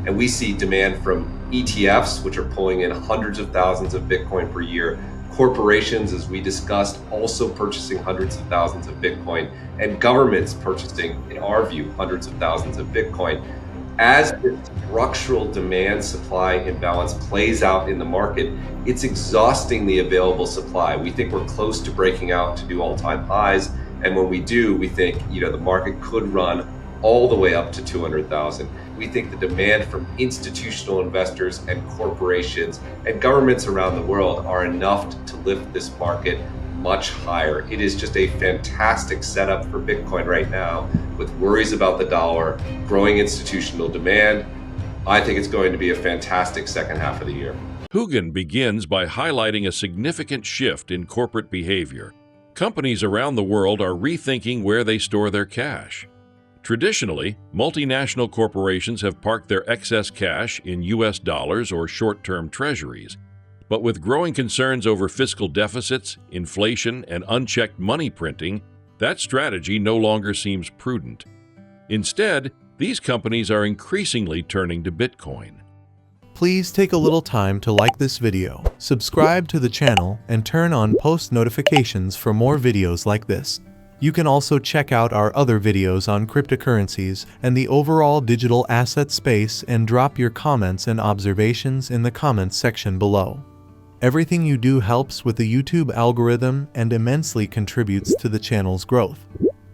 And we see demand from ETFs, which are pulling in hundreds of thousands of Bitcoin per year. Corporations, as we discussed, also purchasing hundreds of thousands of Bitcoin, and governments purchasing, in our view, hundreds of thousands of Bitcoin. As the structural demand supply imbalance plays out in the market, it's exhausting the available supply. We think we're close to breaking out to do all-time highs. And when we do, we think, the market could run all the way up to 200,000. We think the demand from institutional investors and corporations and governments around the world are enough to lift this market much higher. It is just a fantastic setup for Bitcoin right now, with worries about the dollar, growing institutional demand. I think it's going to be a fantastic second half of the year. Hougan begins by highlighting a significant shift in corporate behavior. Companies around the world are rethinking where they store their cash. Traditionally, multinational corporations have parked their excess cash in U.S. dollars or short-term treasuries. But with growing concerns over fiscal deficits, inflation, and unchecked money printing, that strategy no longer seems prudent. Instead, these companies are increasingly turning to Bitcoin. Please take a little time to like this video, subscribe to the channel, and turn on post notifications for more videos like this. You can also check out our other videos on cryptocurrencies and the overall digital asset space and drop your comments and observations in the comments section below. Everything you do helps with the YouTube algorithm and immensely contributes to the channel's growth.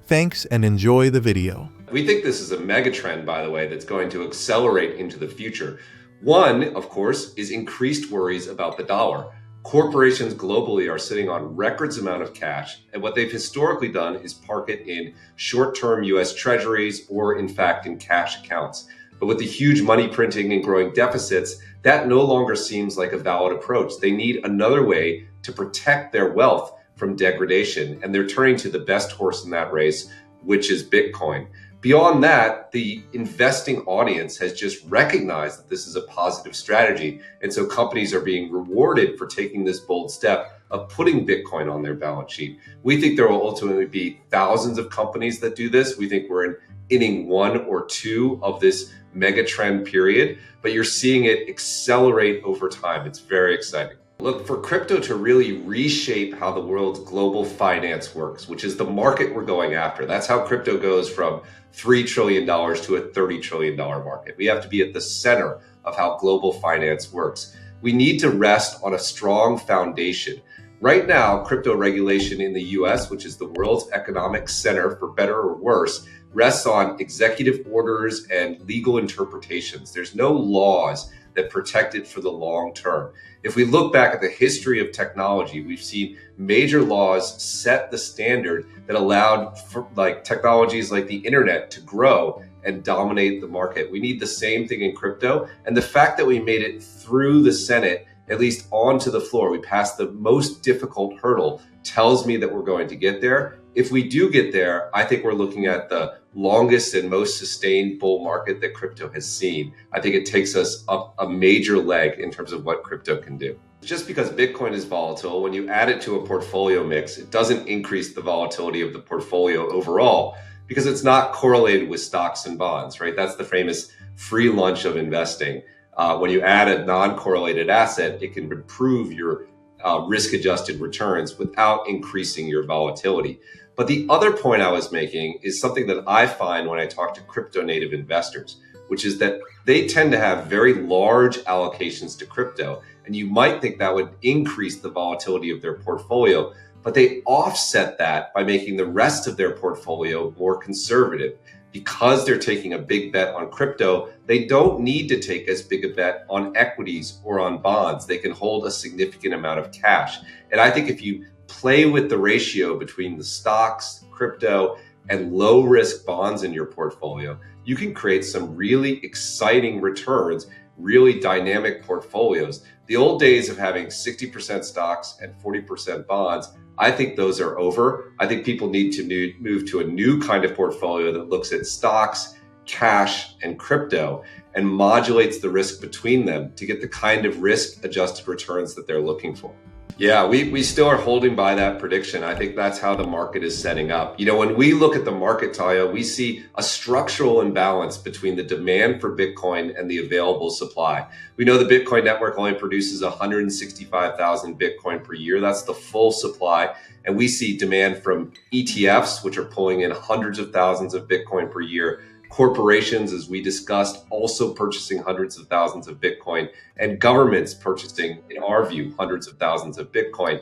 Thanks and enjoy the video. We think this is a mega trend, by the way, that's going to accelerate into the future. One, of course, is increased worries about the dollar. Corporations globally are sitting on records amount of cash, and what they've historically done is park it in short-term US treasuries or, in fact, in cash accounts. But with the huge money printing and growing deficits, that no longer seems like a valid approach. They need another way to protect their wealth from degradation, and they're turning to the best horse in that race, which is Bitcoin. Beyond that, the investing audience has just recognized that this is a positive strategy. And so companies are being rewarded for taking this bold step of putting Bitcoin on their balance sheet. We think there will ultimately be thousands of companies that do this. We think we're in inning 1 or 2 of this mega trend period, but you're seeing it accelerate over time. It's very exciting. Look, for crypto to really reshape how the world's global finance works, which is the market we're going after. That's how crypto goes from $3 trillion to a $30 trillion market. We have to be at the center of how global finance works. We need to rest on a strong foundation. Right now, crypto regulation in the US, which is the world's economic center for better or worse, rests on executive orders and legal interpretations. There's no laws that protect it for the long term. If we look back at the history of technology, we've seen major laws set the standard that allowed for technologies like the internet to grow and dominate the market. We need the same thing in crypto. And the fact that we made it through the Senate, at least onto the floor, we passed the most difficult hurdle, tells me that we're going to get there. If we do get there, I think we're looking at the longest and most sustained bull market that crypto has seen. I think it takes us up a major leg in terms of what crypto can do. Just because Bitcoin is volatile, when you add it to a portfolio mix, it doesn't increase the volatility of the portfolio overall because it's not correlated with stocks and bonds, right? That's the famous free lunch of investing. When you add a non-correlated asset, it can improve your risk-adjusted returns without increasing your volatility. But the other point I was making is something that I find when I talk to crypto native investors, which is that they tend to have very large allocations to crypto. And you might think that would increase the volatility of their portfolio, but they offset that by making the rest of their portfolio more conservative. Because they're taking a big bet on crypto, they don't need to take as big a bet on equities or on bonds. They can hold a significant amount of cash. And I think if you play with the ratio between the stocks, crypto, and low risk bonds in your portfolio, you can create some really exciting returns, really dynamic portfolios. The old days of having 60% stocks and 40% bonds, I think those are over. I think people need to move to a new kind of portfolio that looks at stocks, cash, and crypto and modulates the risk between them to get the kind of risk-adjusted returns that they're looking for. Yeah, we still are holding by that prediction. I think that's how the market is setting up. When we look at the market, Talia, we see a structural imbalance between the demand for Bitcoin and the available supply. We know the Bitcoin network only produces 165,000 Bitcoin per year. That's the full supply. And we see demand from ETFs, which are pulling in hundreds of thousands of Bitcoin per year. Corporations, as we discussed, also purchasing hundreds of thousands of Bitcoin, and governments purchasing, in our view, hundreds of thousands of Bitcoin.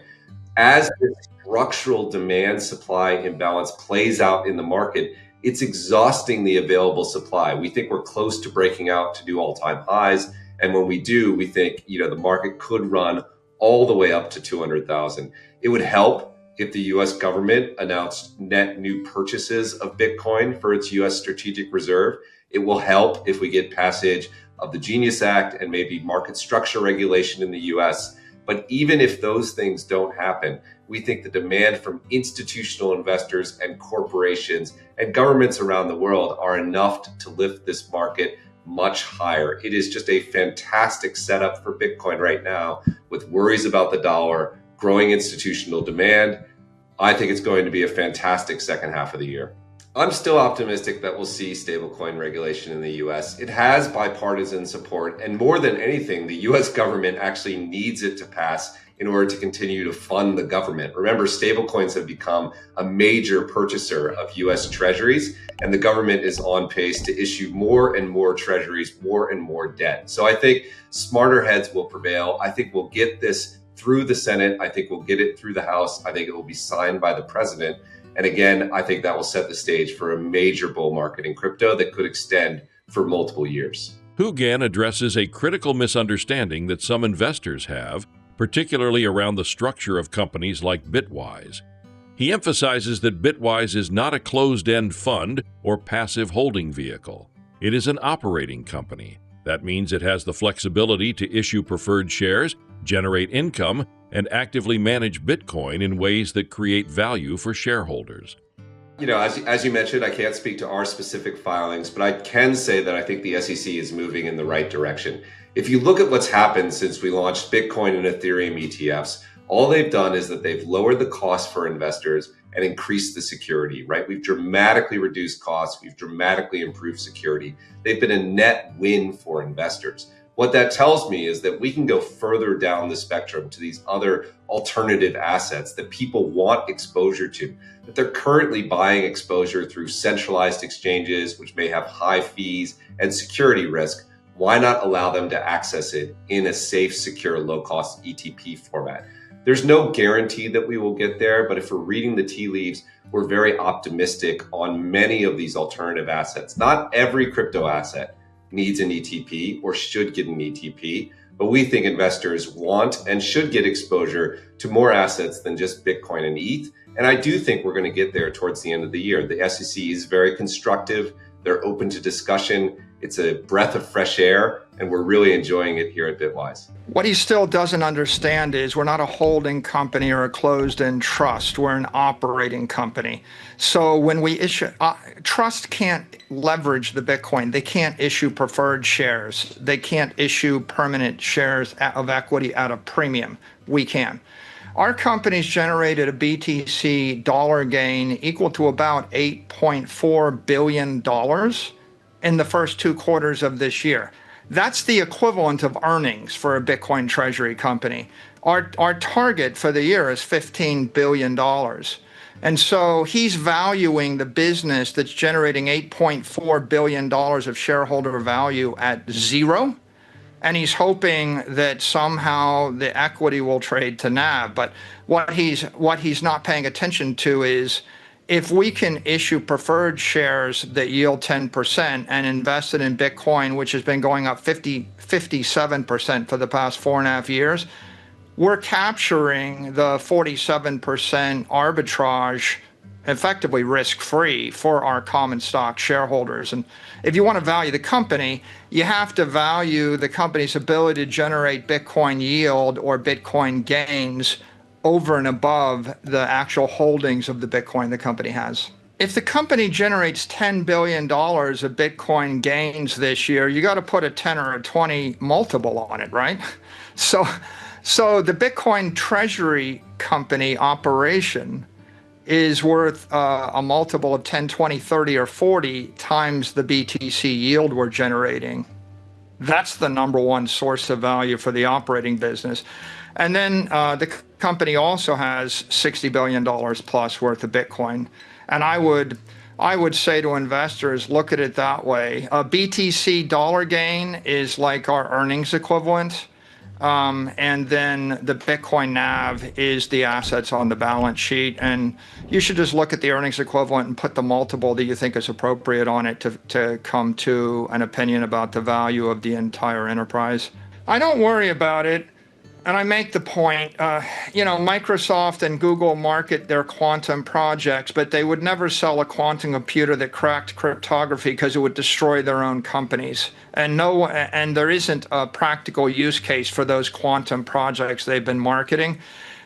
As this structural demand supply imbalance plays out in the market, it's exhausting the available supply. We think we're close to breaking out to new all-time highs. And when we do, we think, the market could run all the way up to 200,000. It would help if the US government announced net new purchases of Bitcoin for its US strategic reserve. It will help if we get passage of the Genius Act and maybe market structure regulation in the US. But even if those things don't happen, we think the demand from institutional investors and corporations and governments around the world are enough to lift this market much higher. It is just a fantastic setup for Bitcoin right now, with worries about the dollar, growing institutional demand. I think it's going to be a fantastic second half of the year. I'm still optimistic that we'll see stablecoin regulation in the US. It has bipartisan support, and more than anything, the US government actually needs it to pass in order to continue to fund the government. Remember, stablecoins have become a major purchaser of US treasuries, and the government is on pace to issue more and more treasuries, more and more debt. So I think smarter heads will prevail. I think we'll get this through the Senate. I think we'll get it through the House. I think it will be signed by the president. And again, I think that will set the stage for a major bull market in crypto that could extend for multiple years. Hougan addresses a critical misunderstanding that some investors have, particularly around the structure of companies like Bitwise. He emphasizes that Bitwise is not a closed-end fund or passive holding vehicle. It is an operating company. That means it has the flexibility to issue preferred shares, generate income, and actively manage Bitcoin in ways that create value for shareholders. As you mentioned, I can't speak to our specific filings, but I can say that I think the SEC is moving in the right direction. If you look at what's happened since we launched Bitcoin and Ethereum ETFs, all they've done is that they've lowered the cost for investors and increased the security, right? We've dramatically reduced costs. We've dramatically improved security. They've been a net win for investors. What that tells me is that we can go further down the spectrum to these other alternative assets that people want exposure to, that they're currently buying exposure through centralized exchanges, which may have high fees and security risk. Why not allow them to access it in a safe, secure, low-cost ETP format? There's no guarantee that we will get there, but if we're reading the tea leaves, we're very optimistic on many of these alternative assets. Not every crypto asset needs an ETP or should get an ETP, but we think investors want and should get exposure to more assets than just Bitcoin and ETH. And I do think we're going to get there towards the end of the year. The SEC is very constructive. They're open to discussion. It's a breath of fresh air, and we're really enjoying it here at Bitwise. What he still doesn't understand is we're not a holding company or a closed-end trust. We're an operating company. So when we issue, trust can't leverage the Bitcoin. They can't issue preferred shares. They can't issue permanent shares of equity at a premium. We can. Our company's generated a BTC dollar gain equal to about $8.4 billion in the first 2 quarters of this year. That's the equivalent of earnings for a Bitcoin treasury company. Our target for the year is $15 billion. And so he's valuing the business that's generating $8.4 billion of shareholder value at zero. And he's hoping that somehow the equity will trade to NAV. But what he's not paying attention to is, if we can issue preferred shares that yield 10% and invest it in Bitcoin, which has been going up 57% for the past 4.5 years, we're capturing the 47% arbitrage effectively risk-free for our common stock shareholders. And if you want to value the company, you have to value the company's ability to generate Bitcoin yield or Bitcoin gains over and above the actual holdings of the Bitcoin the company has. If the company generates $10 billion of Bitcoin gains this year, you got to put a 10 or a 20 multiple on it, right? So So the Bitcoin treasury company operation is worth a multiple of 10, 20, 30, or 40 times the BTC yield we're generating. That's the number one source of value for the operating business. And then the company also has $60 billion plus worth of Bitcoin. And I would say to investors, look at it that way. A BTC dollar gain is like our earnings equivalent. And then the Bitcoin NAV is the assets on the balance sheet. And you should just look at the earnings equivalent and put the multiple that you think is appropriate on it to come to an opinion about the value of the entire enterprise. I don't worry about it. And I make the point, Microsoft and Google market their quantum projects, but they would never sell a quantum computer that cracked cryptography because it would destroy their own companies. And there isn't a practical use case for those quantum projects they've been marketing.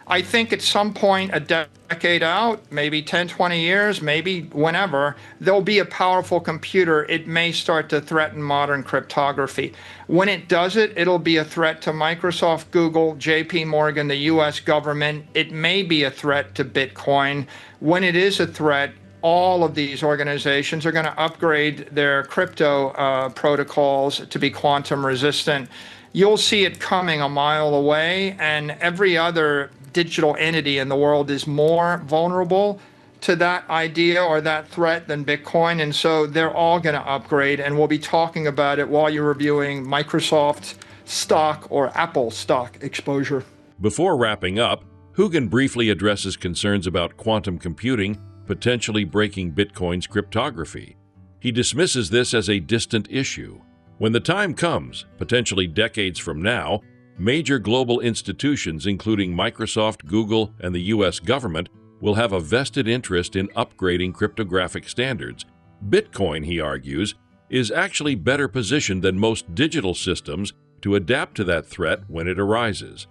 I think at some point, a decade out, maybe 10, 20 years, maybe whenever, there'll be a powerful computer. It may start to threaten modern cryptography. When it does it, it'll be a threat to Microsoft, Google, JP Morgan, the US government. It may be a threat to Bitcoin. When it is a threat, all of these organizations are going to upgrade their crypto protocols to be quantum resistant. You'll see it coming a mile away, and every other digital entity in the world is more vulnerable to that idea or that threat than Bitcoin. And so they're all going to upgrade, and we'll be talking about it while you're reviewing Microsoft stock or Apple stock exposure. Before wrapping up, Hougan briefly addresses concerns about quantum computing potentially breaking Bitcoin's cryptography. He dismisses this as a distant issue. When the time comes, potentially decades from now, major global institutions, including Microsoft, Google, and the US government, will have a vested interest in upgrading cryptographic standards. Bitcoin, he argues, is actually better positioned than most digital systems to adapt to that threat when it arises.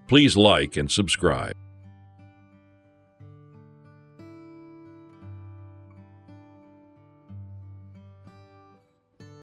Please like and subscribe.